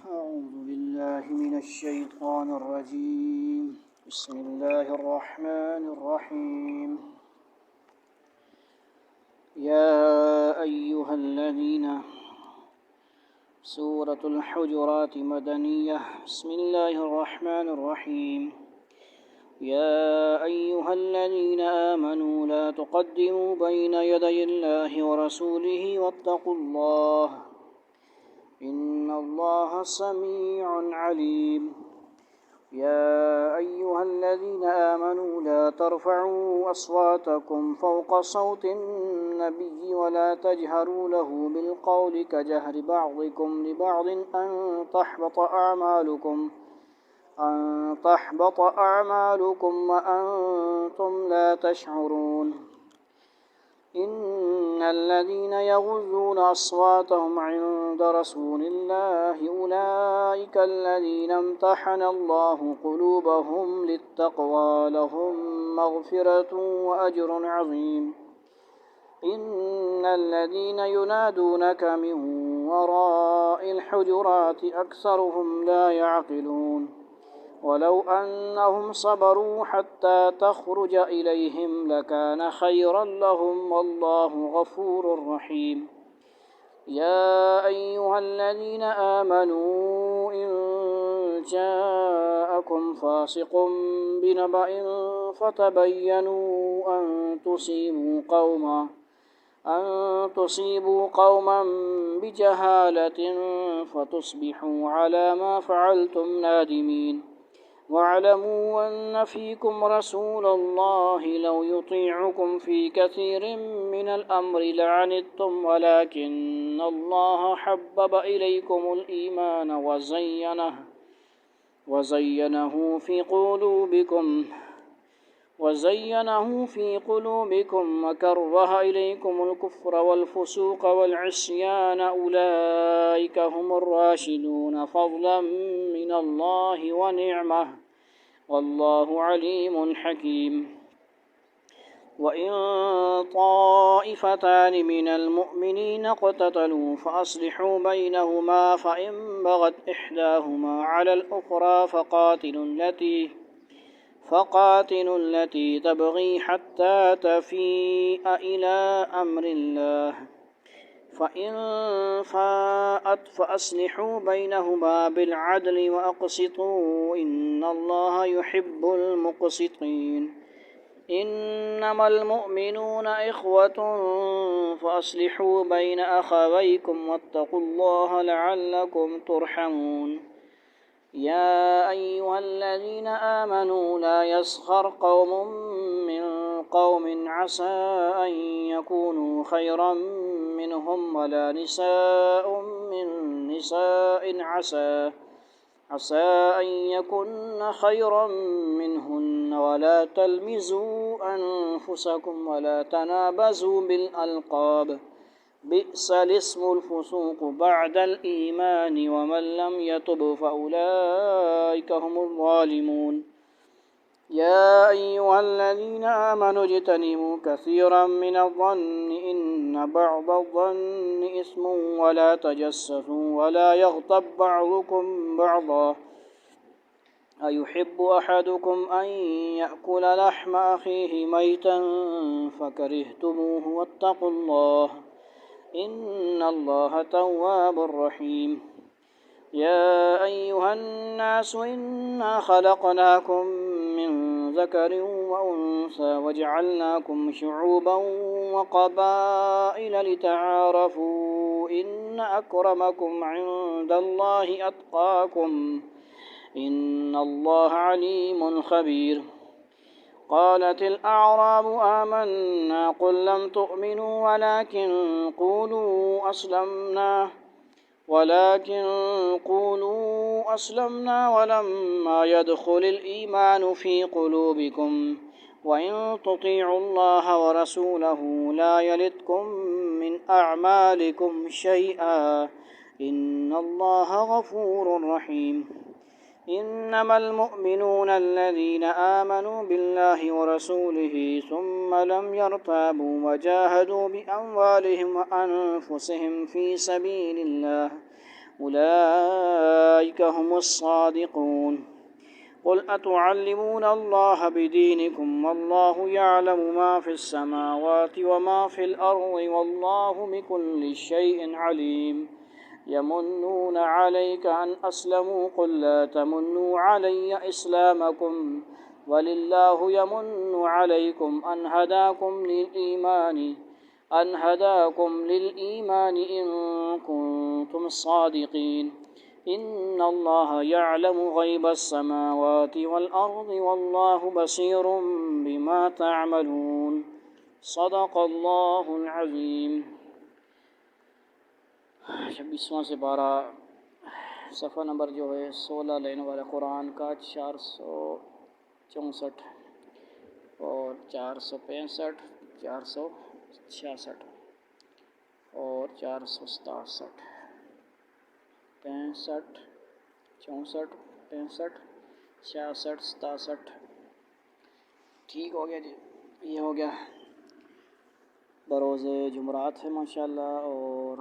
أعوذ بالله من الشيطان الرجيم. بسم الله الرحمن الرحيم. يا أيها الذين سورة الحجرات مدنية. بسم الله الرحمن الرحيم. يا أيها الذين آمنوا لا تقدموا بين يدي الله ورسوله واتقوا الله إن الله سميع عليم. يا أيها الذين آمنوا لا ترفعوا أصواتكم فوق صوت النبي ولا تجهروا له بالقول كجهر بعضكم لبعض أن تحبط أعمالكم وأنتم لا تشعرون. إن الذين يغضون أصواتهم عند رسول الله أولئك الذين امتحن الله قلوبهم للتقوى لهم مغفرة وأجر عظيم. إن الذين ينادونك من وراء الحجرات أكثرهم لا يعقلون. ولو أنهم صبروا حتى تخرج إليهم لكان خيرا لهم والله غفور رحيم. يا أيها الذين آمنوا إن جاءكم فاسق بنبأ فتبينوا أن تصيبوا قوما بجهالة فتصبحوا على ما فعلتم نادمين. واعلموا أن فيكم رسول الله لو يطيعكم في كثير من الأمر لعنتم ولكن الله حبب إليكم الإيمان وزينه في قلوبكم وكره إليكم الكفر والفسوق والعصيان أولئك هم الراشدون فضلا من الله ونعمه والله عليم حكيم. وإن طائفتان من المؤمنين اقتتلوا فأصلحوا بينهما فإن بغت إحداهما على الأخرى فقاتلوا التي تبغي حتى تفيء إلى أمر الله فإن فاءت فأصلحوا بينهما بالعدل وأقسطوا إن الله يحب المقسطين. إنما المؤمنون إخوة فأصلحوا بين أخويكم واتقوا الله لعلكم ترحمون. يا أيها الذين آمنوا لا يسخر قوم من قوم عسى أن يكونوا خيرا منهم ولا نساء من نساء عسى أن يكن خيرا منهن ولا تلمزوا أنفسكم ولا تنابزوا بالألقاب بئس الاسم الفسوق بعد الإيمان ومن لم يتب فأولئك هم الظالمون. يا أيها الذين آمنوا اجتنبوا كثيرا من الظن إن بعض الظن إثم ولا تجسسوا ولا يغتب بعضكم بعضا أيحب أحدكم أن يأكل لحم أخيه ميتا فكرهتموه واتقوا الله إن الله تواب رحيم. يا أيها الناس إنا خلقناكم من ذكر وأنثى وجعلناكم شعوبا وقبائل لتعارفوا إن أكرمكم عند الله أتقاكم إن الله عليم خبير. قالت الأعراب آمنا قل لم تؤمنوا ولكن قولوا أسلمنا ولما يدخل الإيمان في قلوبكم وإن تطيعوا الله ورسوله لا يلتكم من أعمالكم شيئا إن الله غفور رحيم. إنما المؤمنون الذين آمنوا بالله ورسوله ثم لم يرتابوا وجاهدوا بأموالهم وأنفسهم في سبيل الله أولئك هم الصادقون قل أتعلمون الله بدينكم والله يعلم ما في السماوات وما في الأرض والله بكل شيء عليم يمنون عليك أن أسلموا قل لا تمنوا علي إسلامكم ولله يمن عليكم أن هداكم للإيمان إن كنتم صادقين إن الله يعلم غيب السماوات والأرض والله بصير بما تعملون صدق اللہ العظیم۔ 26واں سے 12 صفحہ نمبر جو ہے 16 لینے والا قرآن کا 464 اور 465 466 اور 467 65 64 65 66 67 ٹھیک ہو گیا جی، یہ ہو گیا بروز جمعرات ہے ماشاءاللہ، اور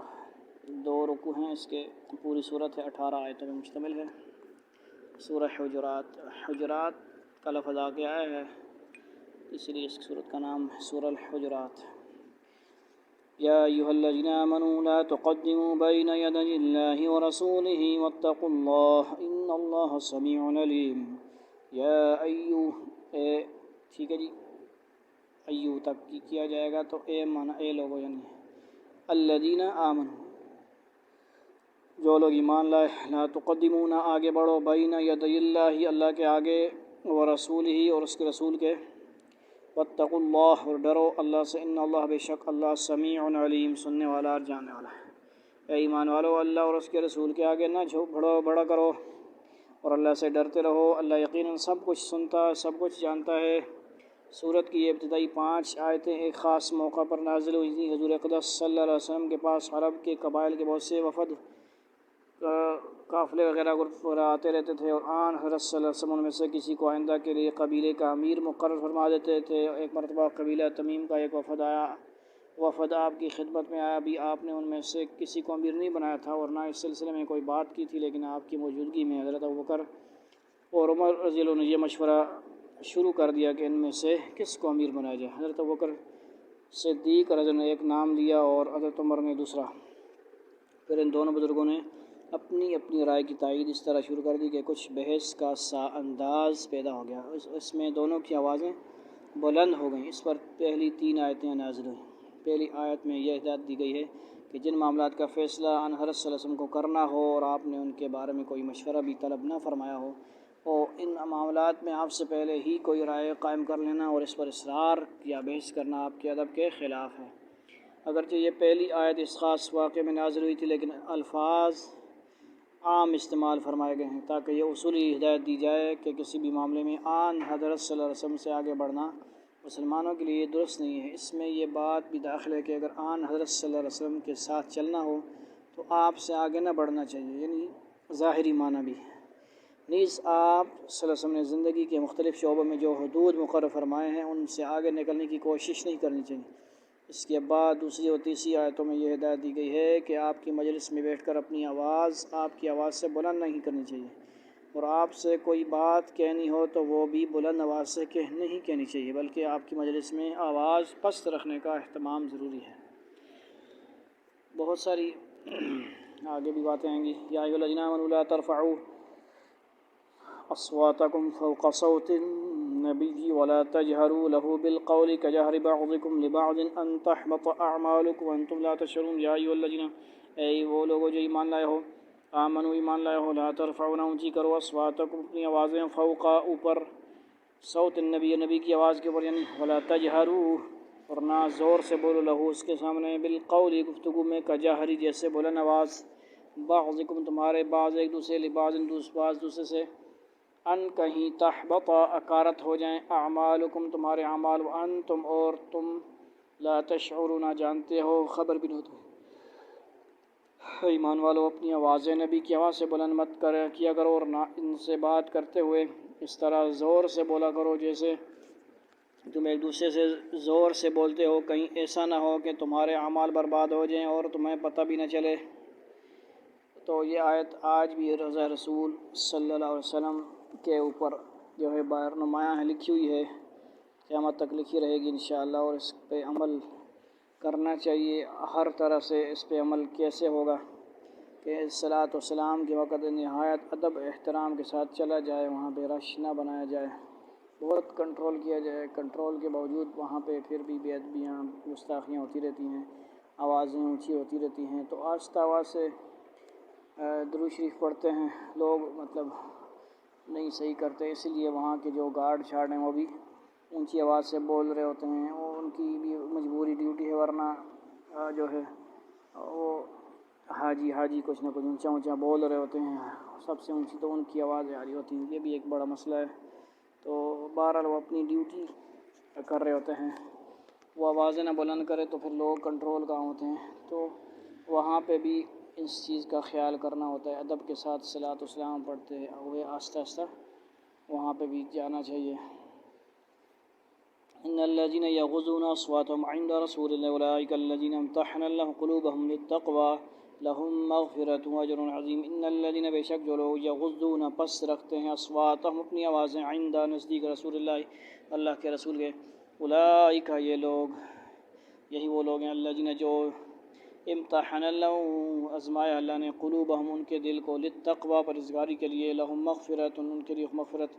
2 رکوع ہیں اس کے، پوری صورت ہے 18 آیتوں میں مشتمل ہے۔ سورہ حجرات کا لفظ آ کے آیا ہے، اس لیے اس صورت کا نام ہے سورہ الحجرات۔ یا ایھا الذین آمنوا لا تقدموا بین یدی اللہ ورسولہ واتقوا اللہ ان اللہ سمیع علیم۔ یا ٹھیک ہے جی، ایو تک کیا جائے گا تو اے مانا اے لوگو، یعنی الذین آمنوا، جو لوگ ایمان لائے، لا تقدموا نہ آگے بڑھو، بین یدی اللہ، اللہ کے آگے، ورسولہ اور اس کے رسول کے، واتقوا اللہ اور ڈرو اللہ سے، ان اللہ بے شک اللہ سمیع علیم، سننے والا اور جاننے والا ہے۔ اے ایمان والو، اللہ اور اس کے رسول کے آگے نہ بڑا کرو اور اللہ سے ڈرتے رہو، اللہ یقیناً سب کچھ سنتا، سب کچھ جانتا ہے۔ سورت کی یہ ابتدائی 5 آیتیں ایک خاص موقع پر نازل ہوئی تھیں۔ حضور اقدس صلی اللہ علیہ وسلم کے پاس عرب کے قبائل کے بہت سے وفد، قافلے وغیرہ آتے رہتے تھے، اور حضرت صلی اللہ علیہ وسلم میں سے کسی کو آئندہ کے لیے قبیلے کا امیر مقرر فرما دیتے تھے۔ ایک مرتبہ قبیلہ تمیم کا ایک وفد آپ کی خدمت میں آیا، بھی آپ نے ان میں سے کسی کو امیر نہیں بنایا تھا اور نہ اس سلسلے میں کوئی بات کی تھی، لیکن آپ کی موجودگی میں حضرت ابوبکر اور عمر رضی اللہ عنہ نے یہ مشورہ شروع کر دیا کہ ان میں سے کس کو امیر بنایا جائے۔ حضرت ابوبکر صدیق رضی اللہ عنہ نے ایک نام دیا اور حضرت عمر نے دوسرا۔ پھر ان دونوں بزرگوں نے اپنی اپنی رائے کی تائید اس طرح شروع کر دی کہ کچھ بحث کا سا انداز پیدا ہو گیا، اس میں دونوں کی آوازیں بلند ہو گئیں۔ اس پر پہلی 3 آیتیں نازل ہوئیں۔ پہلی آیت میں یہ ہدایت دی گئی ہے کہ جن معاملات کا فیصلہ ان حضرت صلی اللہ علیہ وسلم کو کرنا ہو اور آپ نے ان کے بارے میں کوئی مشورہ بھی طلب نہ فرمایا ہو، اور ان معاملات میں آپ سے پہلے ہی کوئی رائے قائم کر لینا اور اس پر اصرار یا بحث کرنا آپ کے ادب کے خلاف ہے۔ اگرچہ یہ پہلی آیت اس خاص واقعے میں نازل ہوئی تھی، لیکن الفاظ عام استعمال فرمائے گئے ہیں تاکہ یہ اصولی ہدایت دی جائے کہ کسی بھی معاملے میں آن حضرت صلی اللہ علیہ وسلم سے آگے بڑھنا مسلمانوں کے لیے درست نہیں ہے۔ اس میں یہ بات بھی داخل ہے کہ اگر آن حضرت صلی اللہ علیہ وسلم کے ساتھ چلنا ہو تو آپ سے آگے نہ بڑھنا چاہیے، یعنی ظاہری معنی بھی۔ نیز آپ صلی اللہ علیہ وسلم نے زندگی کے مختلف شعبوں میں جو حدود مقرر فرمائے ہیں ان سے آگے نکلنے کی کوشش نہیں کرنی چاہیے۔ اس کے بعد دوسری اور تیسری آیتوں میں یہ ہدایت دی گئی ہے کہ آپ کی مجلس میں بیٹھ کر اپنی آواز آپ کی آواز سے بلند نہیں کرنی چاہیے، اور آپ سے کوئی بات کہنی ہو تو وہ بھی بلند آواز سے نہیں کہنی چاہیے، بلکہ آپ کی مجلس میں آواز پست رکھنے کا اہتمام ضروری ہے۔ بہت ساری آگے بھی باتیں آئیں گی۔ یا ایھا الذین آمنوا لا ترفعوا اصواتکم فوق صوت النبی ولا تجہروا له بالقول کجہر بعضکم لبعض ان تحبط اعمالکم وانتم لا تشعرون۔ یا ایھا الذین، اے وہ لوگوں جو ایمان لائے ہو، آمنوا ایمان لائے ہو، لا ترفعوا نہ اونچی کرو، اصواتکم اپنی آوازیں، فوق اوپر، صوت النبی نبی کی آواز کے اوپر، یعنی ولا تجہروا اور نہ زور سے بولو، لہو اس کے سامنے، بالقول گفتگو میں، کجہری جیسے بلند آواز، بعضکم تمہارے، بعض ایک دوسرے، لبعض بعض دوسرے سے، ان کہیں تحبط اکارت ہو جائیں، اعمالکم تمہارے اعمال، وانتم اور تم، لا تشعرون جانتے ہو، خبر بھی نہیں ہوتی۔ ایمان والو، اپنی آوازیں نبی کی آواز سے بلند مت کیا کرو، اور نہ ان سے بات کرتے ہوئے اس طرح زور سے بولا کرو جیسے تم ایک دوسرے سے زور سے بولتے ہو، کہیں ایسا نہ ہو کہ تمہارے اعمال برباد ہو جائیں اور تمہیں پتہ بھی نہ چلے۔ تو یہ آیت آج بھی رضا رسول صلی اللہ علیہ وسلم کے اوپر جو ہے نمایاں ہے، لکھی ہوئی ہے، قیامت تک لکھی رہے گی انشاءاللہ، اور اس پہ عمل کرنا چاہیے ہر طرح سے۔ اس پہ عمل کیسے ہوگا کہ صلاۃ و سلام کے وقت نہایت ادب احترام کے ساتھ چلا جائے، وہاں پہ رش نہ بنایا جائے، بہت کنٹرول کیا جائے، کنٹرول کے باوجود وہاں پہ پھر بھی بے ادبیاں گستاخیاں ہوتی رہتی ہیں، آوازیں اونچی ہوتی رہتی ہیں، تو آہستہ آواز سے درود شریف پڑھتے ہیں لوگ، مطلب نہیں صحیح کرتے، اسی لیے وہاں کے جو گارڈ شارڈ ہیں وہ بھی اونچی آواز سے بول رہے ہوتے ہیں، وہ ان کی بھی مجبوری ڈیوٹی ہے، ورنہ جو ہے وہ حاجی کچھ نہ کچھ اونچا اونچا بول رہے ہوتے ہیں، سب سے اونچی تو ان کی آوازیں آ رہی ہوتی ہیں، یہ بھی ایک بڑا مسئلہ ہے۔ تو بہرحال وہ اپنی ڈیوٹی کر رہے ہوتے ہیں، وہ آوازیں نہ بلند کرے تو پھر لوگ کنٹرول کہاں ہوتے ہیں، تو وہاں پہ بھی اس چیز کا خیال کرنا ہوتا ہے، ادب کے ساتھ صلاۃ و سلام پڑھتے ہوئے آہستہ آہستہ وہاں پہ بھی جانا چاہیے۔ ان الذين يغضون اصواتهم عند رسول الله اولئك الذين امتحن الله قلوبهم للتقوى لهم مغفرة واجر عظیم۔ ان الذين بے شک جو لوگ یغضون پس رکھتے ہیں اصواتهم اپنی آوازیں عند نزدیک رسول اللہ کے رسول کے، اولئک یہ لوگ، یہی وہ لوگ ہیں الذين جو امتحن اللہ آزمایا اللہ نے قلوبہم ان کے دل کو للتقوی پرہیزگاری کے لیے، لہم مغفرۃ ان کے لیے مغفرت،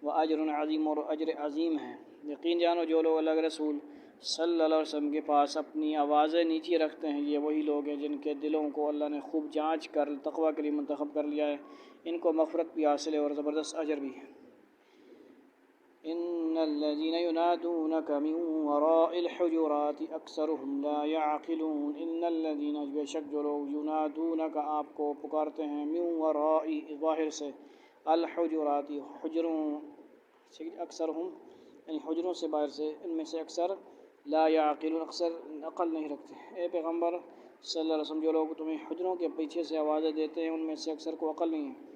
واجر عظیم اور اجر عظیم ہے۔ یقین جانو جو لوگ اللہ کے رسول صلی اللہ علیہ وسلم کے پاس اپنی آوازیں نیچی رکھتے ہیں، یہ وہی لوگ ہیں جن کے دلوں کو اللہ نے خوب جانچ کر تقوی کے لیے منتخب کر لیا ہے، ان کو مغفرت بھی حاصل ہے اور زبردست اجر بھی ہے۔ ان الذين ينادونك من وراء الحجرات اکثرهم لا يعقلون۔ ان الذين بے شک جو لوگ ينادونك آپ کو پکارتے ہیں، من وراء ظاہر سے، الحجرات حجروں سے، اکثرهم یعنی حجروں سے باہر سے، ان میں سے اکثر لا يعقلون اکثر عقل نہیں رکھتے۔ اے پیغمبر صلی اللہ علیہ وسلم جو لوگ تمہیں حجروں کے پیچھے سے آوازیں دیتے ہیں ان میں سے اکثر کو عقل نہیں ہے۔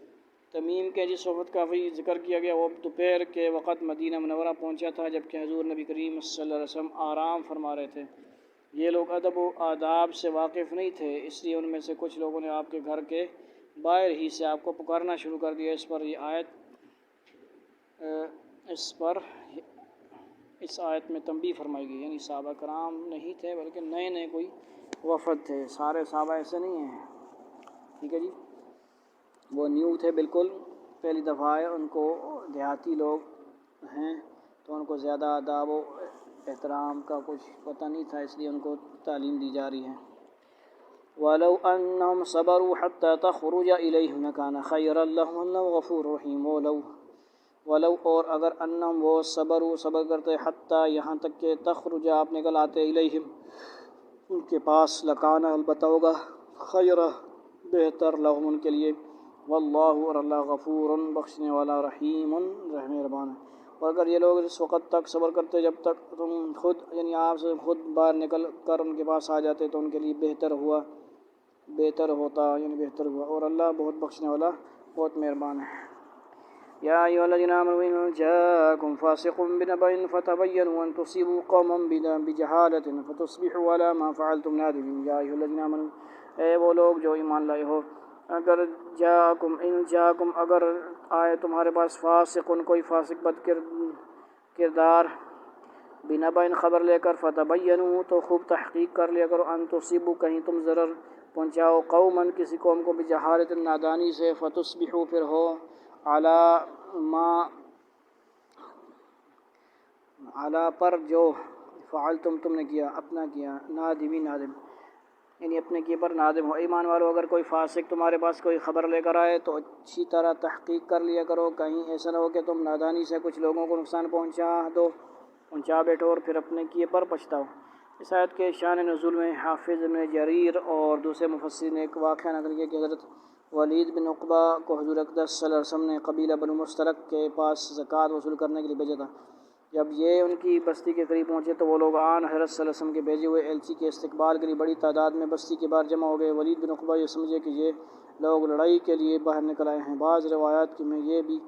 تمیم کے جس وقت کا بھی ذکر کیا گیا وہ دوپہر کے وقت مدینہ منورہ پہنچا تھا، جبکہ حضور نبی کریم صلی اللہ علیہ وسلم آرام فرما رہے تھے۔ یہ لوگ ادب و آداب سے واقف نہیں تھے، اس لیے ان میں سے کچھ لوگوں نے آپ کے گھر کے باہر ہی سے آپ کو پکارنا شروع کر دیا۔ اس آیت میں تنبیہ فرمائی گئی، یعنی صحابہ کرام نہیں تھے بلکہ نئے کوئی وفد تھے، سارے صحابہ ایسے نہیں ہیں، ٹھیک ہے جی، وہ نیو تھے بالکل، پہلی دفعہ آئے، ان کو دیہاتی لوگ ہیں تو ان کو زیادہ آداب و احترام کا کچھ پتہ نہیں تھا، اس لیے ان کو تعلیم دی جا رہی ہے۔ وَلَوْ أَنَّهُمْ صَبَرُوا حَتَّى تَخْرُجَ إِلَيْهِمْ لَكَانَ خَيْرًا لَهُمْ وَاللَّهُ غَفُورٌ رَحِيمٌ۔ ولو اور اگر انہم وہ صبر کرتے حتیٰ یہاں تک کہ تخرج آپ نکل آتے الیہم ان کے پاس، لکانا البتہ ہوگا، خیر بہتر لہم ان کے لیے، واللہ اور اللہ غفور بخشنے والا، رحیم مہربان ہے۔ اور اگر یہ لوگ اس وقت تک صبر کرتے جب تک تم خود یعنی آپ سے خود باہر نکل کر ان کے پاس آ جاتے تو ان کے لیے بہتر ہوا اور اللہ بہت بخشنے والا بہت مہربان ہے۔ یا ایھا الذین آمنوا ان جاءکم فاسق بنبأ فتبینوا ان تصیبوا قوما بجہالۃ فتصبحوا علی ما فعلتم نادمین۔ یا ایھا الذین آمنوا اے وہ لوگ جو ایمان لائے ہو، اگر جاءکم اگر آئے تمہارے پاس فاسق کوئی فاسق بد کردار، بنبأ خبر لے کر، فتبینوا تو خوب تحقیق کر لیا کرو، ان تصیبوا کہیں تم ضرر پہنچاؤ، قوما کسی قوم کو، بجہالۃ نادانی سے، فتصبحوا پھر ہو، علی پر جو فعلتم تم نے کیا، اپنا کیا، نادم یعنی اپنے کیے پر نادم ہو۔ ایمان والو اگر کوئی فاسق تمہارے پاس کوئی خبر لے کر آئے تو اچھی طرح تحقیق کر لیا کرو، کہیں ایسا نہ ہو کہ تم نادانی سے کچھ لوگوں کو نقصان پہنچا بیٹھو اور پھر اپنے کیے پر پچھتاؤ۔ اس آیت کے شان نزول میں حافظ ابن جریر اور دوسرے مفسرین نے ایک واقعہ نقل کیا کہ حضرت ولید بن عقبہ کو حضور اقدس صلی اللہ علیہ وسلم نے قبیلہ بنو مستلق کے پاس زکوٰۃ وصول کرنے کے لیے بھیجا تھا۔ جب یہ ان کی بستی کے قریب پہنچے تو وہ لوگ حضرت صلی اللہ علیہ وسلم کے بھیجے ہوئے ایلچی کے استقبال کے لیے بڑی تعداد میں بستی کے باہر جمع ہو گئے۔ ولید بن عقبہ یہ سمجھے کہ یہ لوگ لڑائی کے لیے باہر نکل آئے ہیں۔ بعض روایات میں یہ بھی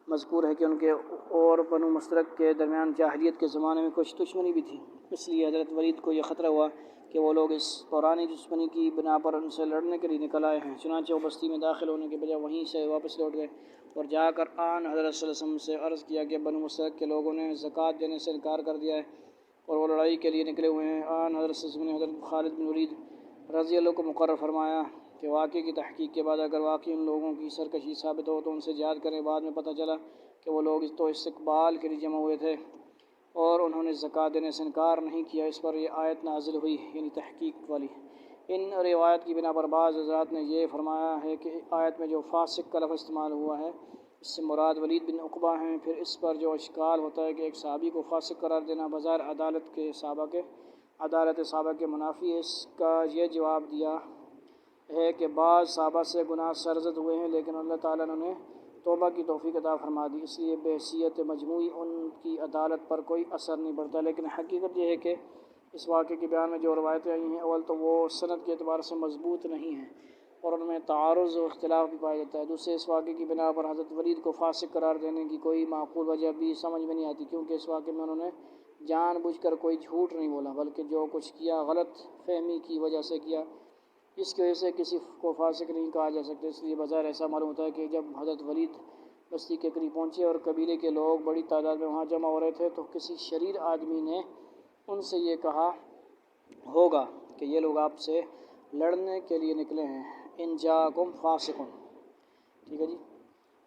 مذکور ہے کہ ان کے اور بنو مستلق کے درمیان جاہلیت کے زمانے میں کچھ دشمنی بھی تھی، اس لیے حضرت ولید کو یہ خطرہ ہوا کہ وہ لوگ اس پرانی دشمنی کی بنا پر ان سے لڑنے کے لیے نکل آئے ہیں، چنانچہ وہ بستی میں داخل ہونے کے بجائے وہیں سے واپس لوٹ گئے اور جا کر آن حضرت صلی اللہ علیہ وسلم سے عرض کیا کہ بنو مستلق کے لوگوں نے زکوٰۃ دینے سے انکار کر دیا ہے اور وہ لڑائی کے لیے نکلے ہوئے ہیں۔ آن حضرت صلی اللہ علیہ وسلم نے حضرت خالد بن ولید رضی اللہ کو مقرر فرمایا کہ واقعے کی تحقیق کے بعد اگر واقعی ان لوگوں کی سرکشی ثابت ہو تو ان سے جہاد کریں۔ بعد میں پتہ چلا کہ وہ لوگ تو استقبال کے لیے جمع ہوئے تھے اور انہوں نے زکوٰۃ دینے سے انکار نہیں کیا۔ اس پر یہ آیت نازل ہوئی، یعنی تحقیق والی۔ ان روایت کی بنا پر بعض حضرات نے یہ فرمایا ہے کہ آیت میں جو فاسق کا لفظ استعمال ہوا ہے اس سے مراد ولید بن عقبہ ہیں۔ پھر اس پر جو اشکال ہوتا ہے کہ ایک صحابی کو فاسق قرار دینا بظاہر عدالت صحابہ کے منافی ہے، اس کا یہ جواب دیا ہے کہ بعض صحابہ سے گناہ سرزد ہوئے ہیں لیکن اللہ تعالیٰ نے انہیں توبہ کی توفیق عطا فرما دی، اس لیے بحیثیت مجموعی ان کی عدالت پر کوئی اثر نہیں پڑتا۔ لیکن حقیقت یہ ہے کہ اس واقعے کے بیان میں جو روایتیں آئی ہیں اول تو وہ سند کے اعتبار سے مضبوط نہیں ہیں اور ان میں تعارض و اختلاف بھی پایا جاتا ہے۔ دوسرے، اس واقعے کی بنا پر حضرت ولید کو فاسق قرار دینے کی کوئی معقول وجہ بھی سمجھ میں نہیں آتی، کیونکہ اس واقعے میں انہوں نے جان بوجھ کر کوئی جھوٹ نہیں بولا بلکہ جو کچھ کیا غلط فہمی کی وجہ سے کیا، اس کی وجہ سے کسی کو فاسق نہیں کہا جا سکتا۔ اس لیے بظاہر ایسا معلوم ہوتا ہے کہ جب حضرت ولید بستی کے قریب پہنچے اور قبیلے کے لوگ بڑی تعداد میں وہاں جمع ہو رہے تھے تو کسی شریر آدمی نے ان سے یہ کہا ہوگا کہ یہ لوگ آپ سے لڑنے کے لیے نکلے ہیں، ان جاکم فاسقن، ٹھیک ہے جی،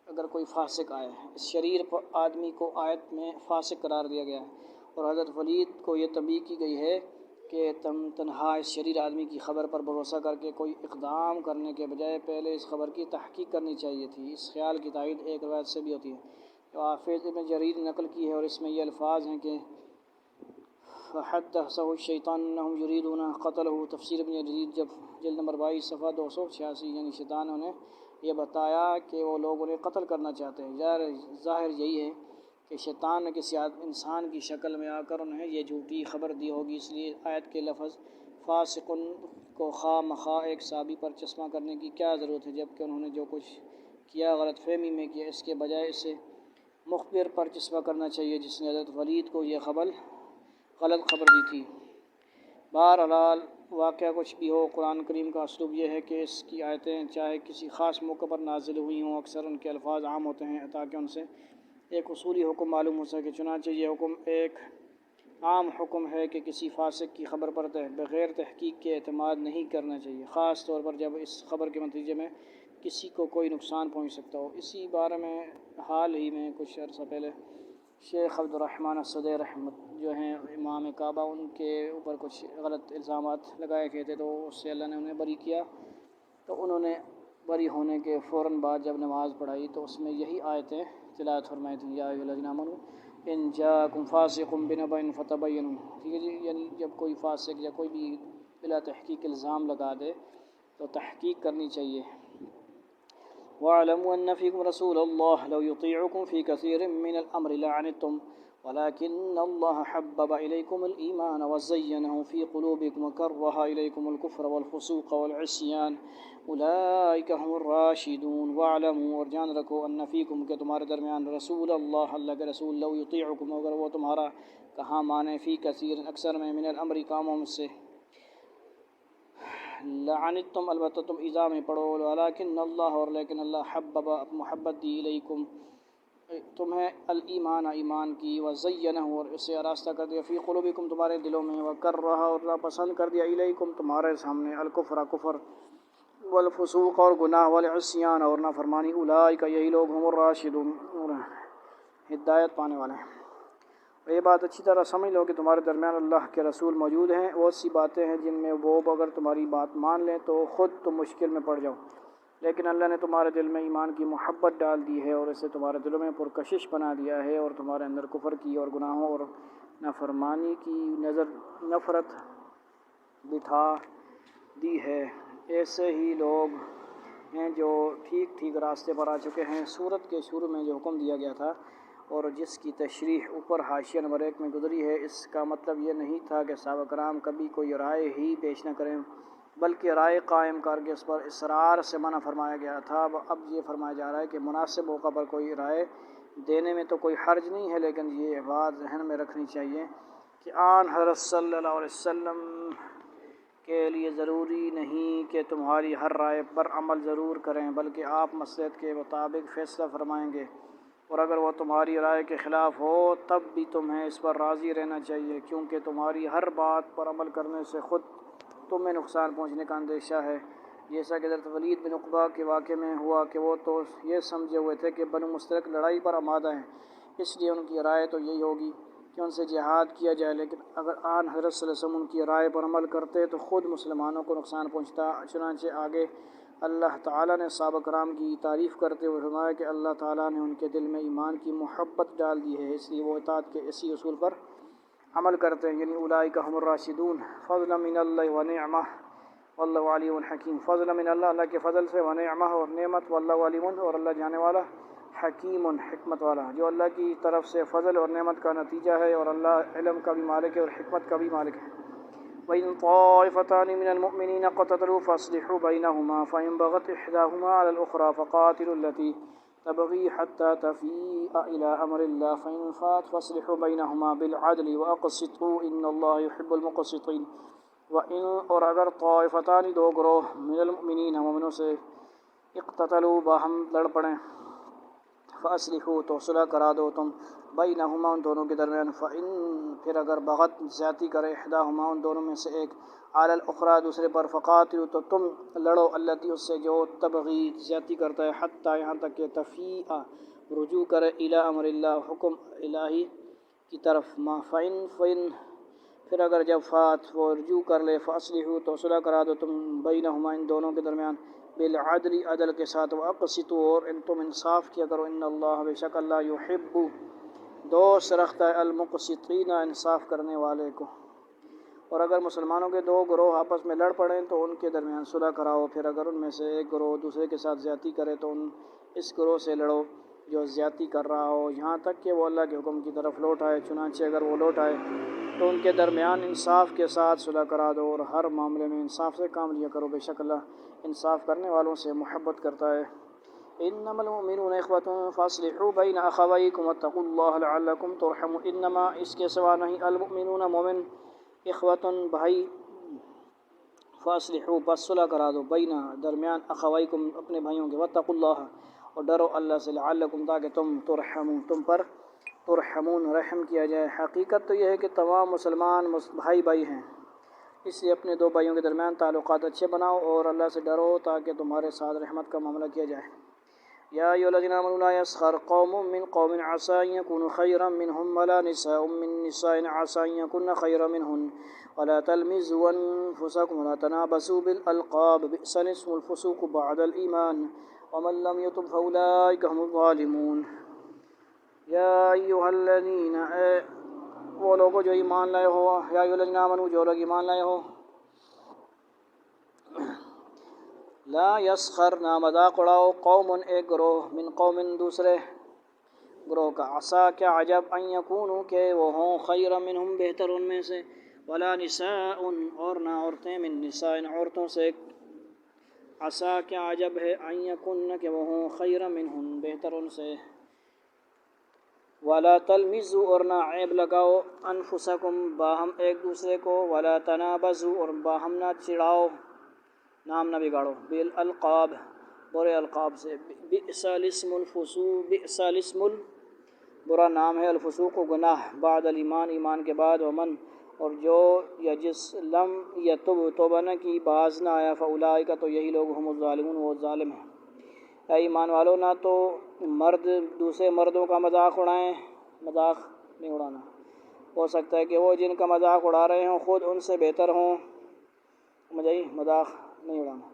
اگر کوئی فاسق آئے۔ اس شریر آدمی کو آیت میں فاسق قرار دیا گیا ہے اور حضرت ولید کو یہ تنبیہ کی گئی ہے کہ تنہا اس شریر آدمی کی خبر پر بھروسہ کر کے کوئی اقدام کرنے کے بجائے پہلے اس خبر کی تحقیق کرنی چاہیے تھی۔ اس خیال کی تائید ایک روایت سے بھی ہوتی ہے جو حافظ ابن جریر نے نقل کی ہے اور اس میں یہ الفاظ ہیں کہ فحدثه الشیطان انہم یریدون قتلہ، تفسیر ابن جریر جلد نمبر 22 صفحہ 286، یعنی شیطان نے یہ بتایا کہ وہ لوگ انہیں قتل کرنا چاہتے ہیں۔ ظاہر یہی ہے کہ شیطان نے کسی انسان کی شکل میں آ کر انہیں یہ جھوٹی خبر دی ہوگی، اس لیے آیت کے لفظ فاسقن کو خواہ مخواہ ایک صحابی پر چشمہ کرنے کی کیا ضرورت ہے، جبکہ انہوں نے جو کچھ کیا غلط فہمی میں کیا، اس کے بجائے اسے مخبر پر چشمہ کرنا چاہیے جس نے حضرت ولید کو یہ غلط خبر دی تھی۔ بہرحال واقعہ کچھ بھی ہو، قرآن کریم کا اسلوب یہ ہے کہ اس کی آیتیں چاہے کسی خاص موقع پر نازل ہوئی ہوں اکثر ان کے الفاظ عام ہوتے ہیں تاکہ ان سے ایک اصولی حکم معلوم ہو سکے۔ چنانچہ یہ حکم ایک عام حکم ہے کہ کسی فاسق کی خبر پر بغیر تحقیق کے اعتماد نہیں کرنا چاہیے، خاص طور پر جب اس خبر کے نتیجے میں کسی کو کوئی نقصان پہنچ سکتا ہو۔ اسی بارے میں حال ہی میں کچھ عرصہ پہلے شیخ عبد الرحمن الصدر رحمت جو ہیں امام کعبہ، ان کے اوپر کچھ غلط الزامات لگائے گئے تھے تو اس سے اللہ نے انہیں بری کیا، تو انہوں نے بری ہونے کے فوراً بعد جب نماز پڑھائی تو اس میں یہی آیتیں تلاوت فرمائی تھیں، یا ایھا الذین آمنوا ان جاءکم فاسق بنبأ فتبینوا، ٹھیک ہے جی، یعنی جب کوئی فاسق یا کوئی بھی بلا تحقیق الزام لگا دے تو تحقیق کرنی چاہیے۔ وَاعْلَمُوا أَنَّ فِيكُمْ رَسُولَ اللَّهِ لَوْ يُطِيعُكُمْ فِي كَثِيرٍ مِّنَ الْأَمْرِ لَعَنِتُّمْ وَلَكِنَّ اللَّهَ حَبَّبَ إِلَيْكُمُ الْإِيمَانَ وَزَيَّنَهُ فِي قُلُوبِكُمْ وَكَرَّهَ إِلَيْكُمُ الْكُفْرَ وَالْفُسُوقَ وَالْعِصْيَانَ أُولَٰئِكَ هُمُ الرَّاشِدُونَ۔ وَاعْلَمُوا، اور جان رکھو، أَنَّ فِيكُمْ کہ تمہارے درمیان رسول اللہ کے رسول، لَوْ يُطِيعُكُمْ اگر وہ تمہارا کہاں مانے، فی کثیر اکثر میں، من الامر کاموں میں سے، لعنتم البتہ تم ایذا میں پڑو، ولیکن اللہ اور لیکن اللہ حبب محبت دی، الیکم تمہیں، الایمان ایمان کی، وزینہ اور اسے آراستہ کر دیا، فی قلوبکم تمہارے دلوں میں، وکرہ اور ناپسند کر دیا، الیکم تمہارے سامنے، الکفر کفر، والفسوق اور گناہ، والعصیان اور نافرمانی، اولئک یہی لوگ، ہم الراشدون ہدایت پانے والے ہیں۔ اور یہ بات اچھی طرح سمجھ لو کہ تمہارے درمیان اللہ کے رسول موجود ہیں، بہت سی باتیں ہیں جن میں وہ اگر تمہاری بات مان لیں تو خود تم مشکل میں پڑ جاؤ، لیکن اللہ نے تمہارے دل میں ایمان کی محبت ڈال دی ہے اور اسے تمہارے دلوں میں پرکشش بنا دیا ہے اور تمہارے اندر کفر کی اور گناہوں اور نافرمانی کی نفرت بٹھا دی ہے۔ ایسے ہی لوگ ہیں جو ٹھیک ٹھیک راستے پر آ چکے ہیں۔ سورت کے شروع میں جو حکم دیا گیا تھا اور جس کی تشریح اوپر حاشیہ نمبر 1 میں گزری ہے، اس کا مطلب یہ نہیں تھا کہ صحابہ کرام کبھی کوئی رائے ہی پیش نہ کریں، بلکہ رائے قائم کر کے اس پر اصرار سے منع فرمایا گیا تھا۔ اب یہ فرمایا جا رہا ہے کہ مناسب موقع پر کوئی رائے دینے میں تو کوئی حرج نہیں ہے، لیکن یہ بات ذہن میں رکھنی چاہیے کہ آن حضرت صلی اللہ علیہ وسلم کے لیے ضروری نہیں کہ تمہاری ہر رائے پر عمل ضرور کریں، بلکہ آپ مصلحت کے مطابق فیصلہ فرمائیں گے، اور اگر وہ تمہاری رائے کے خلاف ہو تب بھی تمہیں اس پر راضی رہنا چاہیے، کیونکہ تمہاری ہر بات پر عمل کرنے سے خود تمہیں نقصان پہنچنے کا اندیشہ ہے، جیسا کہ حضرت ولید بن عقبہ کے واقعے میں ہوا کہ وہ تو یہ سمجھے ہوئے تھے کہ بنو مستلق لڑائی پر آمادہ ہیں، اس لیے ان کی رائے تو یہی ہوگی کہ ان سے جہاد کیا جائے، لیکن اگر آن حضرت صلی اللہ علیہ وسلم ان کی رائے پر عمل کرتے تو خود مسلمانوں کو نقصان پہنچتا۔ چنانچہ آگے اللہ تعالیٰ نے صحابہ کرام کی تعریف کرتے ہوئے فرمایا کہ اللہ تعالیٰ نے ان کے دل میں ایمان کی محبت ڈال دی ہے، اس لیے وہ اطاعت کے اسی اصول پر عمل کرتے ہیں، یعنی اولئک هم الراشدون فضلا من اللہ ونعمہ واللہ علیم حکیم۔ فضلا من اللہ، اللہ کے فضل سے، ونعمہ اور نعمت، واللہ علیم اور اللہ جانے والا، حکیم حکمت والا، جو اللہ کی طرف سے فضل اور نعمت کا نتیجہ ہے، اور اللہ علم کا بھی مالک ہے اور حکمت کا بھی مالک ہے۔ وَإِن طَائِفَتَانِ مِنَ الْمُؤْمِنِينَ اقْتَتَلُوا فَأَصْلِحُوا بَيْنَهُمَا فَإِن بَغَتْ إِحْدَاهُمَا عَلَى الْأُخْرَى فَقَاتِلُوا الَّتِي تَبْغِي حَتَّى تَفِيءَ إِلَى أَمْرِ اللَّهِ فَإِن فَاءَتْ فَأَصْلِحُوا بَيْنَهُمَا بِالْعَدْلِ وَأَقْسِطُوا إِنَّ اللَّهَ يُحِبُّ الْمُقْسِطِينَ۔ وَإِن اور اگر طائفتان دو گروہ من المؤمنین مومنوں سے اقتتلوا باہم لڑ پڑیں، فَأَصْلِحُوا تو صلح کرا دو تم بینہما ان دونوں کے درمیان، فَإِن پھر اگر بغت زیادتی کرے احداہما ان دونوں میں سے ایک علی الاخری دوسرے پر، فقاتلوا تو تم لڑو التی اس سے جو تبغی زیادتی کرتا ہے، حتیٰ یہاں تک کہ تفیء رجوع کرے الی امر اللہ حکم الہی کی طرف، ما فَإِن پھر اگر جب فات وہ رجوع کر لے، فَأَصْلِحُوا تو صلح کرا دو تم بینہما ان دونوں کے درمیان بالعدل عدل کے ساتھ، وَأَقْسِطُوا اور تم انصاف کیا کرو، ان اللہ بے شک اللہ یحب دوست رکھتا ہے المقسطین انصاف کرنے والے کو۔ اور اگر مسلمانوں کے دو گروہ آپس میں لڑ پڑیں تو ان کے درمیان صلح کراؤ، پھر اگر ان میں سے ایک گروہ دوسرے کے ساتھ زیادتی کرے تو اس گروہ سے لڑو جو زیادتی کر رہا ہو، یہاں تک کہ وہ اللہ کے حکم کی طرف لوٹ آئے، چنانچہ اگر وہ لوٹ آئے تو ان کے درمیان انصاف کے ساتھ صلح کرا دو، اور ہر معاملے میں انصاف سے کام لیا کرو، بے شک اللہ انصاف کرنے والوں سے محبت کرتا ہے۔ انما المؤمنون اخوۃ فاصلحوا بین اخویکم واتقوا اللہ لعلکم ترحمون۔ انما اس کے سوا نہیں، المؤمنون مومن، اخوۃ بھائی، فاصلحوا بس صلح کرا دو، بین درمیان، اخویکم اپنے بھائیوں کے، واتقوا اللہ اور ڈرو اللہ سے، لعلکم تاکہ تم ترحمون تم پر ترحمون رحم کیا جائے۔ حقیقت تو یہ ہے کہ تمام مسلمان بھائی بھائی ہیں، اس لیے اپنے دو بھائیوں کے درمیان تعلقات اچھے بناؤ اور اللہ سے ڈرو تاکہ تمہارے ساتھ رحمت کا معاملہ کیا جائے۔ یا ایھا الذین آمنوا لا یسخر قوم من قوم عسى ان یکونوا خیرا منهم ولا نساء من نساء عسى ان یکن خیرا منهن ولا تلمزوا انفسکم ولا تنابزوا بالالقاب بئس الاسم الفسوق بعد الایمان ومن لم یتب فاولئک هم الظالمون۔ یا ایھا الذین، وہ لوگوں جو ایمان لائے ہو، یا ایھا الذین آمنوا جو لوگ ایمان لائے ہو، لا یسخر نہ مذاق اڑاؤ، قوم ایک گروہ، من قوم دوسرے گروہ کا، عسیٰ کیا عجب، ان یکونوا کہ وہ ہوں، خیرا منہم بہتر ان میں سے، ولا نساء اور نہ عورتیں، من نساء عورتوں سے، عسیٰ کیا عجب ہے، ان یکن کہ وہ ہوں، خیرا منہم بہتر ان سے، ولا تلمزوا اور نہ عیب لگاؤ، انفسکم باہم ایک دوسرے کو، ولا تنابزوا اور باہم نہ چڑھاؤ، نام نہ بگاڑو، بالالقاب برے القاب سے، بئس الاسم الفسوق بئس الاسم برا نام ہے، الفسوق گناہ، بعد الایمان ایمان کے بعد، ومن اور جو یجس لم یتب توبہ نہ کی، باز نہ آیا، فاولئک تو یہی لوگ ہم الظالمون وہ ظالم ہیں۔ اے ایمان والو، نہ تو مرد دوسرے مردوں کا مذاق اڑائیں، مذاق نہیں اڑانا، ہو سکتا ہے کہ وہ جن کا مذاق اڑا رہے ہوں خود ان سے بہتر ہوں، مذاق نہیں اڑانا،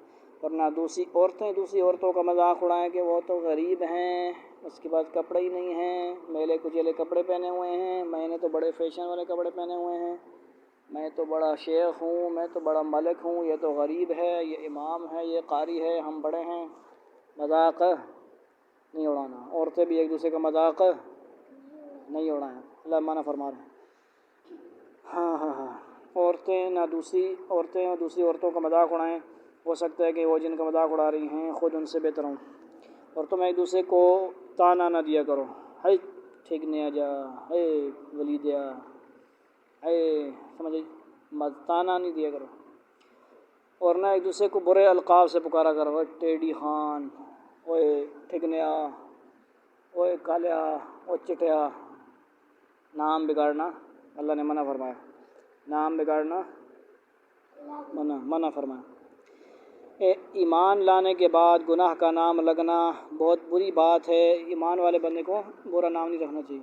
ورنہ دوسری عورتوں کا مذاق اڑائیں کہ وہ تو غریب ہیں، اس کے پاس کپڑے ہی نہیں ہیں، میلے کچیلے کپڑے پہنے ہوئے ہیں، میں نے تو بڑے فیشن والے کپڑے پہنے ہوئے ہیں، میں تو بڑا شیخ ہوں، میں تو بڑا ملک ہوں، یہ تو غریب ہے، یہ امام ہے، یہ قاری ہے، ہم بڑے ہیں، مذاق نہیں اڑانا۔ عورتیں بھی ایک دوسرے کا مذاق نہیں اڑائیں، اللہ منع فرما رہے ہیں۔ ہاں عورتیں نہ دوسری عورتیں اور دوسری عورتوں کا مذاق اڑائیں، ہو سکتا ہے کہ وہ جن کا مذاق اڑا رہی ہیں خود ان سے بہتر ہوں، اور تم ایک دوسرے کو تانا نہ دیا کرو، ہے ٹھیک نہیں آ جا، ہے ولیدیا، ہے سمجھ، تانا نہیں دیا کرو۔ اور نہ ایک دوسرے کو برے القاب سے پکارا کرو، اوے ٹیڈی خان، اوے ٹھگنیا، اوے کالیا، اوے چٹیا۔ نام بگاڑنا اللہ نے منع فرمایا، نام بگاڑنا منع فرمایا۔ ایمان لانے کے بعد گناہ کا نام لگنا بہت بری بات ہے، ایمان والے بندے کو برا نام نہیں رکھنا چاہیے۔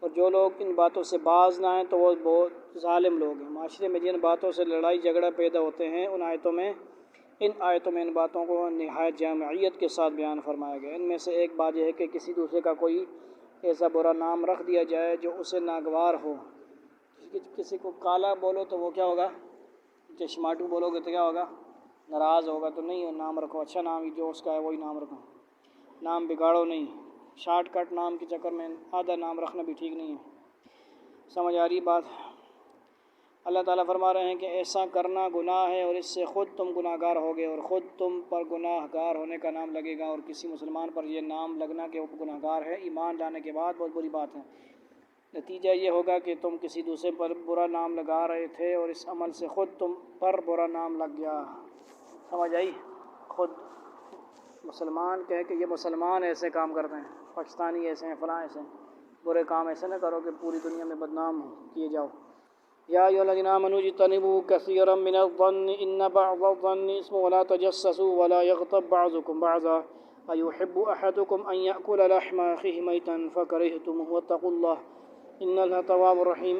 اور جو لوگ ان باتوں سے باز نہ آئیں تو وہ بہت ظالم لوگ ہیں۔ معاشرے میں جن باتوں سے لڑائی جھگڑا پیدا ہوتے ہیں ان آیتوں میں ان باتوں کو نہایت جامعیت کے ساتھ بیان فرمایا گیا۔ ان میں سے ایک بات یہ ہے کہ کسی دوسرے کا کوئی ایسا برا نام رکھ دیا جائے جو اسے ناگوار ہو۔ کسی کو کالا بولو تو وہ کیا ہوگا، چشماٹو بولو گے تو کیا ہوگا، ناراض ہوگا۔ تو نہیں، نام رکھو اچھا نام، جو اس کا ہے وہی نام رکھو، نام بگاڑو نہیں۔ شارٹ کٹ نام کے چکر میں آدھا نام رکھنا بھی ٹھیک نہیں ہے۔ سمجھ آ رہی بات؟ اللہ تعالیٰ فرما رہے ہیں کہ ایسا کرنا گناہ ہے اور اس سے خود تم گناہ گار ہوگے اور خود تم پر گناہ گار ہونے کا نام لگے گا، اور کسی مسلمان پر یہ نام لگنا کہ وہ گناہ گار ہے ایمان لانے کے بعد بہت بری بات ہے۔ نتیجہ یہ ہوگا کہ تم کسی دوسرے پر برا نام لگا رہے تھے اور اس عمل سے خود تم پر برا نام لگ گیا۔ سمجھ آئی؟ خود مسلمان کہے کہ یہ مسلمان ایسے کام کرتے ہیں، پاکستانی ایسے ہیں، فلاں ایسے ہیں۔ برے کام ایسے نہ کرو کہ پوری دنیا میں بدنام کیے جاؤ۔ یا ایھا الذین آمنوا اجتنبوا کثیرا من الظن ان بعض الظن اسم ولا تجسسوا ولا یغتب بعضکم بعضا ایحب احدکم ان یأکل لحم اخیہ میتا فکرہتموہ واتقوا اللہ ان اللہ تواب رحیم۔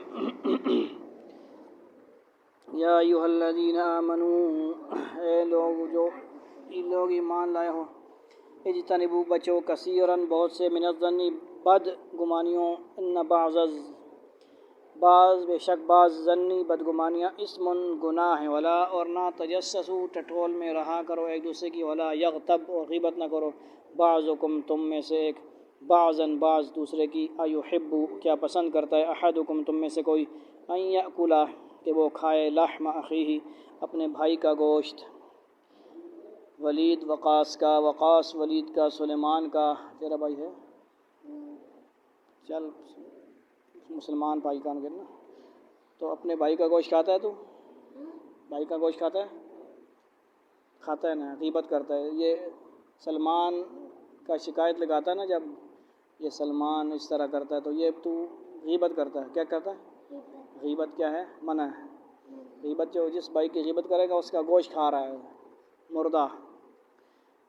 یا ایھا الذین آمنوا، اے لوگ ایمان لائے ہو، اجتنبوا بچو، کثیراً بہت سے، من الظن بد گمانیوں، ان بے شک بعض ظنی بدگمانیاں، اسم گناہ ہے، ولا اور نہ، تجسسوا ٹٹول میں رہا کرو ایک دوسرے کی، ولا یغتب اور غیبت نہ کرو، بعضکم تم میں سے ایک، بعضاً بعض دوسرے کی، ایحب کیا پسند کرتا ہے، احدکم تم میں سے کوئی، ان یأکل کہ وہ کھائے، لحم اخیہ اپنے بھائی کا گوشت۔ ولید وقاص کا، وقاص ولید کا، سلیمان کا تیرا بھائی ہے، چل مسلمان بھائی کام کرنا۔ تو اپنے بھائی کا گوشت کھاتا ہے تو؟ بھائی کا گوشت کھاتا ہے نا، غیبت کرتا ہے۔ یہ سلمان کا شکایت لگاتا ہے نا، جب یہ سلمان اس طرح کرتا ہے تو یہ تو غیبت کرتا ہے۔ کیا کرتا ہے؟ غیبت کیا ہے؟ منع ہے۔ غیبت جو جس بھائی کی غیبت کرے گا اس کا گوشت کھا رہا ہے، مردہ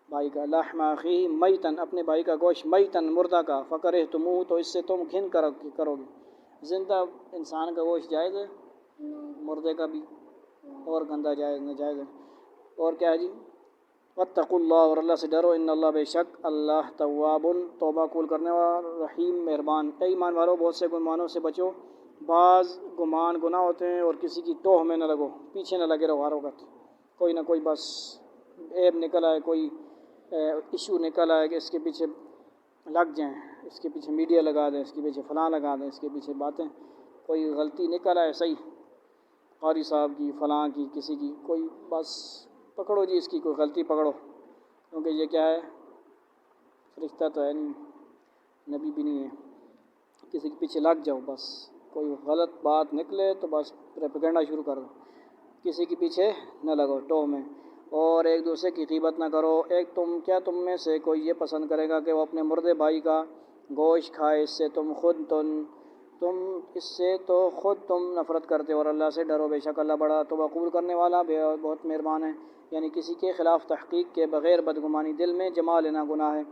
بھائی کا، لحم اخیہ میتن اپنے بھائی کا گوشت، میتن مردہ کا، فکرہتموہ تو اس سے تم گھن کرو گے۔ زندہ انسان کا گوشت جائز ہے، مردے کا بھی، اور گندہ جائز ناجائز ہے۔ اور کیا ہے جی؟ واتقوا اللہ اور اللہ سے ڈرو، ان اللہ بے شک اللہ تواب توبہ قبول کرنے والا، رحیم مہربان۔ اے ایمان والو بہت سے گمانوں سے بچو، بعض گمان گناہ ہوتے ہیں، اور کسی کی ٹوہ میں نہ لگو، پیچھے نہ لگے رہو ہر وقت، کوئی نہ کوئی بس عیب نکل آئے، کوئی ایشو نکل آئے کہ اس کے پیچھے لگ جائیں، اس کے پیچھے میڈیا لگا دیں، اس کے پیچھے فلاں لگا دیں، اس کے پیچھے باتیں، کوئی غلطی نکل آئے صحیح، قاری صاحب کی، فلاں کی، کسی کی، کوئی بس پکڑو جی اس کی کوئی غلطی پکڑو، کیونکہ یہ کیا ہے، فرشتہ تو ہے نہیں، نبی بھی نہیں ہے، کسی کے پیچھے لگ جاؤ بس، کوئی غلط بات نکلے تو بس پروپیگنڈا شروع کر دو، کسی کے پیچھے نہ لگو ٹوہ میں، اور ایک دوسرے کی غیبت نہ کرو۔ تم میں سے کوئی یہ پسند کرے گا کہ وہ اپنے مردے بھائی کا گوشت کھائے، اس سے تم نفرت کرتے ہو، اور اللہ سے ڈرو، بے شک اللہ بڑا توبہ قبول کرنے والا، بہت مہربان ہے۔ یعنی کسی کے خلاف تحقیق کے بغیر بدگمانی دل میں جما لینا گناہ ہے۔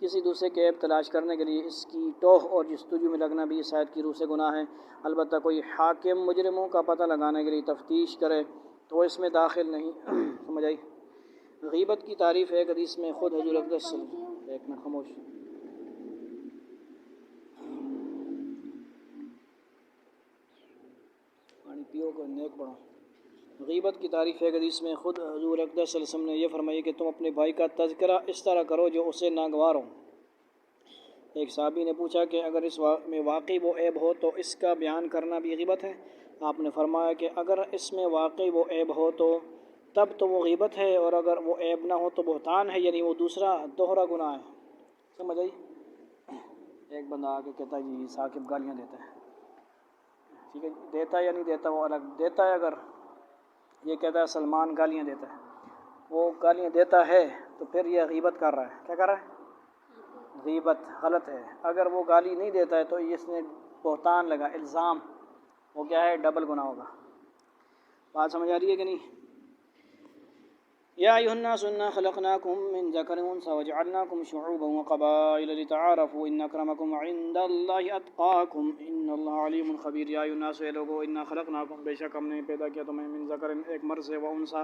کسی دوسرے کے عیب تلاش کرنے کے لیے اس کی ٹوہ اور جستجو میں لگنا بھی اس آیت کی روح سے گناہ ہے۔ البتہ کوئی حاکم مجرموں کا پتہ لگانے کے لیے تفتیش کرے تو اس میں داخل نہیں۔ سمجھ آئی؟ غیبت کی تعریف ہے ایک حدیث میں خود حضور اقدس صلی اللہ علیہ وسلم، ایک منٹ خاموش، پانی پیو کو نیک بڑھو۔ غیبت کی تعریف ہے ایک حدیث میں خود حضور اقدس صلی اللہ علیہ وسلم نے یہ فرمائی کہ تم اپنے بھائی کا تذکرہ اس طرح کرو جو اسے ناگوار ہو۔ ایک صحابی نے پوچھا کہ اگر اس میں واقعی وہ عیب ہو تو اس کا بیان کرنا بھی غیبت ہے؟ آپ نے فرمایا کہ اگر اس میں واقعی وہ عیب ہو تو تب تو وہ غیبت ہے، اور اگر وہ عیب نہ ہو تو بہتان ہے، یعنی وہ دوسرا دوہرا گناہ ہے۔ سمجھ آئی؟ ایک بندہ آ کے کہتا ہے جی ثاقب گالیاں دیتا ہے، ٹھیک ہے، دیتا ہے یا نہیں دیتا وہ الگ، دیتا ہے اگر یہ کہتا ہے سلمان گالیاں دیتا ہے، وہ گالیاں دیتا ہے تو پھر یہ غیبت کر رہا ہے. کیا کر رہا ہے؟ غیبت. غلط ہے. اگر وہ گالی نہیں دیتا ہے تو اس نے بہتان لگا، الزام، وہ کیا ہے؟ ڈبل گناہ ہوگا. بات سمجھ آ رہی ہے کہ نہیں؟ یا ایھا الناس انا خلقناکم من ذکر وانثی وجعلناکم شعوبا وقبائل لتعارفوا ان اکرمکم عند اللہ اتقاکم ان اللہ علیم خبیر. یا ایھا الناس، اے لوگو، انا خلقناکم، بے شک ہم نے پیدا کیا تمہیں، من ذکر، ایک مرد سے، و انثی،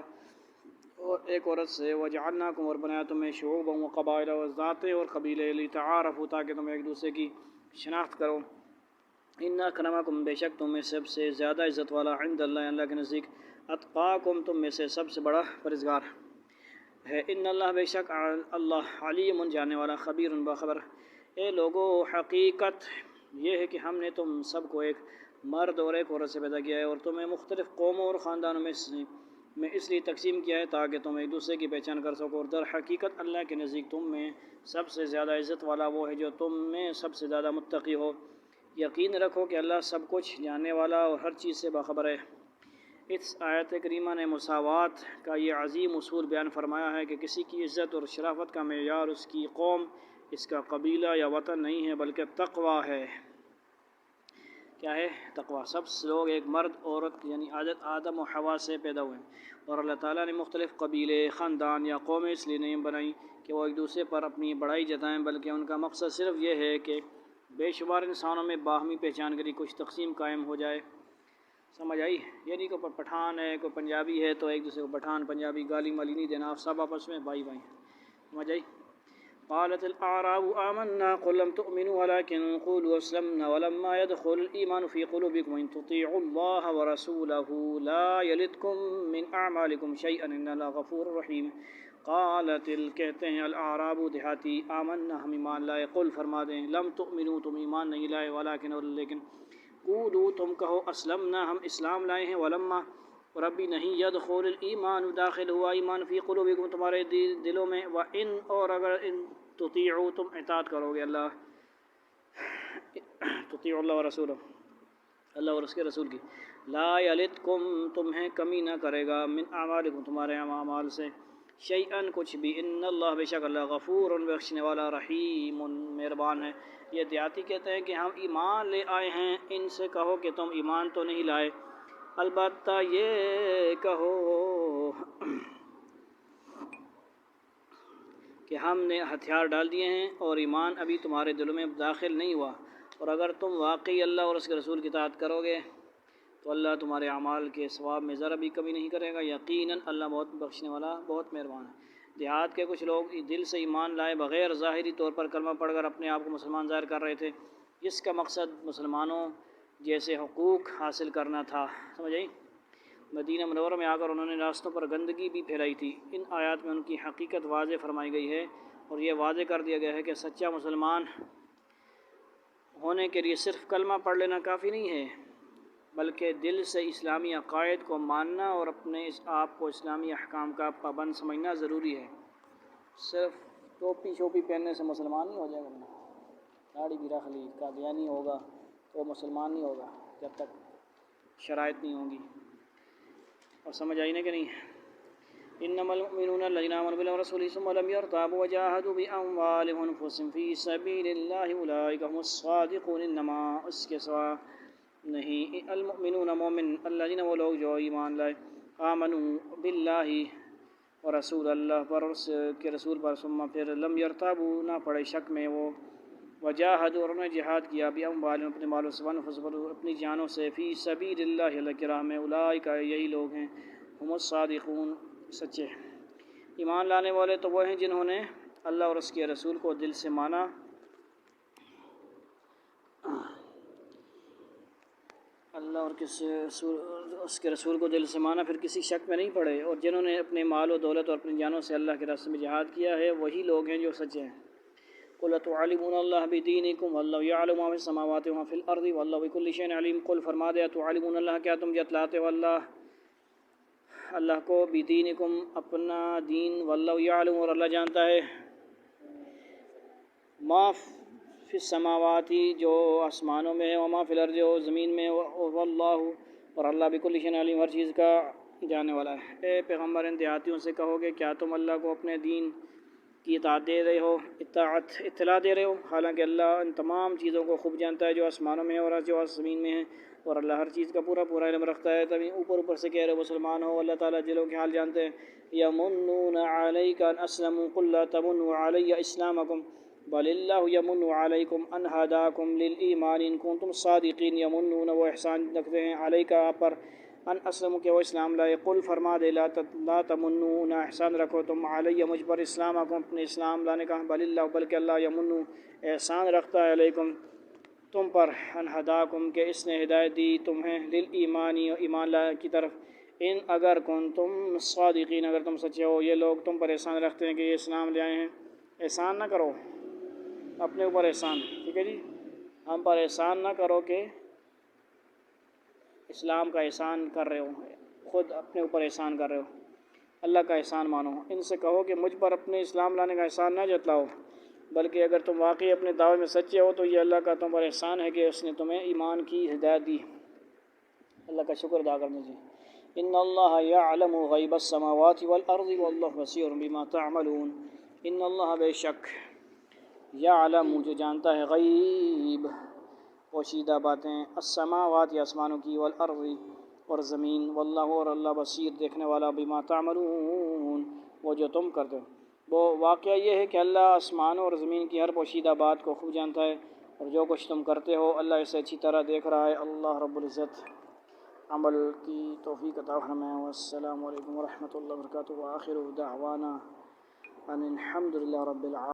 اور ایک عورت سے، وجعلناکم، اور بنایا تمہیں، شعوبا وقبائل، اور ذاتیں اور قبیلے، لتعارفوا، تاکہ تم ایک دوسرے کی شناخت کرو. ان اکرمکم، بے شک تم میں سب سے زیادہ عزت والا، عند اللہ، اللہ کے نزدیک، اتقاکم، تم میں سے سب سے بڑا پرہیزگار ہے. ان اللہ، بے شک اللہ، علیم، جاننے والا، خبیر، باخبر. اے لوگو، حقیقت یہ ہے کہ ہم نے تم سب کو ایک مرد اور ایک عورت سے پیدا کیا ہے، اور تمہیں مختلف قوموں اور خاندانوں میں اس لیے تقسیم کیا ہے تاکہ تم ایک دوسرے کی پہچان کر سکو. اور در حقیقت اللہ کے نزدیک تم میں سب سے زیادہ عزت والا وہ ہے جو تم میں سب سے زیادہ متقی ہو. یقین رکھو کہ اللہ سب کچھ جاننے والا اور ہر چیز سے باخبر ہے. اس آیت کریمہ نے مساوات کا یہ عظیم اصول بیان فرمایا ہے کہ کسی کی عزت اور شرافت کا معیار اس کی قوم، اس کا قبیلہ یا وطن نہیں ہے، بلکہ تقویٰ ہے. کیا ہے؟ تقویٰ. سب لوگ ایک مرد عورت یعنی آدم و حوا سے پیدا ہوئے ہیں، اور اللہ تعالیٰ نے مختلف قبیلے، خاندان یا قومیں اس لیے نہیں بنائیں کہ وہ ایک دوسرے پر اپنی بڑائی جتائیں، بلکہ ان کا مقصد صرف یہ ہے کہ بے شمار انسانوں میں باہمی پہچان کری کچھ تقسیم قائم ہو جائے. سمجھ آئی؟ یعنی کوئی پٹھان ہے، کوئی پنجابی ہے، تو ایک دوسرے کو پٹھان پنجابی گالی مالی نہیں دینا، آپ سب آپس میں بھائی بھائی ہیں. سمجھ آئی؟ قالت الاعراب آمنا قل لم تؤمنوا ولكن قولوا اسلمنا ولما يدخل الايمان في قلوبكم ان تطيعوا الله ورسوله لا يلدكم من اعمالكم شيئا ان الله غفور رحيم. قالت، کہتے ہیں الاعراب، دیہاتی، آمنا، ہم ایمان لائے. قل، فرما دیں، لم تؤمنوا، تم ایمان نہیں لائے، ولكن، اور لیکن، قولوا، تم کہو، اسلمنا، ہم اسلام لائے ہیں، ولما، اور ابھی نہیں، يدخل الایمان، داخل ہوا ایمان، فی قلوبکم، تمہارے دلوں میں، وان، اور اگر، ان تطیعوا، تم اطاعت کرو گے، اللہ، تطیعوا اللہ و رسولہ، اللہ اور اس کے رسول کی، لا یلدکم، تمہیں کمی نہ کرے گا، من اعمالکم، تمہارے اعمال سے، شیئن، کچھ بھی، ان اللہ، بے شک اللہ، غفور، بخشنے والا، رحیم، مہربان ہے. یہ دیہاتی کہتے ہیں کہ ہم ایمان لے آئے ہیں. ان سے کہو کہ تم ایمان تو نہیں لائے، البتہ یہ کہو کہ ہم نے ہتھیار ڈال دیے ہیں اور ایمان ابھی تمہارے دلوں میں داخل نہیں ہوا، اور اگر تم واقعی اللہ اور اس کے رسول کی اطاعت کرو گے تو اللہ تمہارے اعمال کے ثواب میں ذرا بھی کمی نہیں کرے گا. یقیناً اللہ بہت بخشنے والا، بہت مہربان ہے. دیہات کے کچھ لوگ دل سے ایمان لائے بغیر ظاہری طور پر کلمہ پڑھ کر اپنے آپ کو مسلمان ظاہر کر رہے تھے، جس کا مقصد مسلمانوں جیسے حقوق حاصل کرنا تھا. سمجھ آئی؟ مدینہ منورہ میں آ کر انہوں نے راستوں پر گندگی بھی پھیلائی تھی. ان آیات میں ان کی حقیقت واضح فرمائی گئی ہے، اور یہ واضح کر دیا گیا ہے کہ سچا مسلمان ہونے کے لیے صرف کلمہ پڑھ لینا کافی نہیں ہے، بلکہ دل سے اسلامی عقائد کو ماننا اور اپنے آپ کو اسلامی احکام کا پابند سمجھنا ضروری ہے. صرف ٹوپی شوپی پہننے سے مسلمان نہیں ہو جائے گا. داڑھی بھی رکھ لی، قادیانی ہوگا تو مسلمان نہیں ہوگا جب تک شرائط نہیں ہوں گی. اور سمجھ آئی نا کہ نہیں؟ انما المؤمنون الذين آمنوا بالله ورسوله ثم لم يرتابوا وجاهدوا باموالهم وانفسهم في سبيل الله اولئك هم الصادقون. انما، اس کے سوا نہیں، المؤمنون، مومن، الذين، وہ لوگ جو ایمان لائے، آمنوا باللہ، اور رسول اللہ پر، اس کے رسول پر، ثم، پھر، لم یرتابوا، نہ پڑے شک میں وہ، وجاہدوا، اور انہوں نے جہاد کیا، باموالہم، اپنے مالوں سے، وانفسہم، اپنی جانوں سے، فی سبیل اللہ، اللہ کی راہ میں، اولئک، یہی لوگ ہیں، ہم الصادقون، سچے. ایمان لانے والے تو وہ ہیں جنہوں نے اللہ اور اس کے رسول کو دل سے مانا، اللہ اور اس کے رسول کو دل سے مانا، پھر کسی شک میں نہیں پڑے، اور جنہوں نے اپنے مال و دولت اور اپنی جانوں سے اللہ کے راستے میں جہاد کیا ہے، وہی لوگ ہیں جو سچے ہیں. قل اتعلمون اللہ بدینکم واللہ یعلم ما فی السماوات وما فی الارض واللہ بکل شیء علیم. قل، فرما دے، اتعلمون اللہ، کیا تم جتلاتے ہو اللہ کو، بدینکم، اپنا دین، واللہ یعلم، اور اللہ جانتا ہے، ما فی السماواتی، جو آسمانوں میں ہے، وما فی الارض، جو زمین میں، واللہ، اور اللہ بکل شیء علیم، ہر چیز کا جانے والا ہے۔ اے پیغمبر ان دیہاتیوں سے کہو کہ کیا تم اللہ کو اپنے دین کی اطاعت دے رہے ہو، اطلاع دے رہے ہو، حالانکہ اللہ ان تمام چیزوں کو خوب جانتا ہے جو آسمانوں میں ہے اور جو زمین میں ہے، اور اللہ ہر چیز کا پورا علم رکھتا ہے۔ تبھی اوپر سے کہہ رہے ہو مسلمان ہو، اللہ تعالیٰ دلوں کے حال جانتے ہیں۔ یمنون علیک ان اسلموا قل لا تمنوا علی اسلامکم بل اللہ یمن علیکم ان ہداکم للایمان ان کنتم صادقین۔ یمنون وہ احسان رکھتے ہیں علیک آپ پر، ان اسلم کہ وہ اسلام لائے، قل فرما دے لا تمنوا نہ احسان رکھو تم علیہ مجھ پر اسلامکم اپنے اسلام لانے کا، بل اللہ بلکہ اللہ یمن احسان رکھتا ہے علیکم تم پر، ان ہداکم کہ اس نے ہدایت دی تمہیں للایمانی ایمان لانے کی طرف، ان اگر کنتم صادقین اگر تم سچے ہو۔ یہ لوگ تم پر احسان رکھتے ہیں کہ یہ اسلام لے آئے ہیں، احسان نہ کرو اپنے اوپر احسان، ٹھیک ہے جی، ہم پر احسان نہ کرو کہ اسلام کا احسان کر رہے ہو، خود اپنے اوپر احسان کر رہے ہو، اللہ کا احسان مانو۔ ان سے کہو کہ مجھ پر اپنے اسلام لانے کا احسان نہ جتلاؤ، بلکہ اگر تم واقعی اپنے دعوے میں سچے ہو تو یہ اللہ کا تم پر احسان ہے کہ اس نے تمہیں ایمان کی ہدایت دی، اللہ کا شکر ادا کرنے سے۔ ان اللہ یعلم غیب السماوات والارض واللہ بصیر بما تعملون۔ ان اللہ بے شک یعلم جو جانتا ہے غیب پوشیدہ باتیں، السماوات آسمانوں کی، والارض اور زمین، واللہ اور اللہ بصیر دیکھنے والا، بما تعملون وہ جو تم کرتے ہو۔ وہ واقعہ یہ ہے کہ اللہ آسمانوں اور زمین کی ہر پوشیدہ بات کو خوب جانتا ہے، اور جو کچھ تم کرتے ہو اللہ اسے اچھی طرح دیکھ رہا ہے۔ اللہ رب العزت عمل کی توفیق عطا فرمائے۔ والسلام علیکم ورحمۃ اللہ وبرکاتہ، وآخر دعوانا ان الحمد للہ رب العالمین۔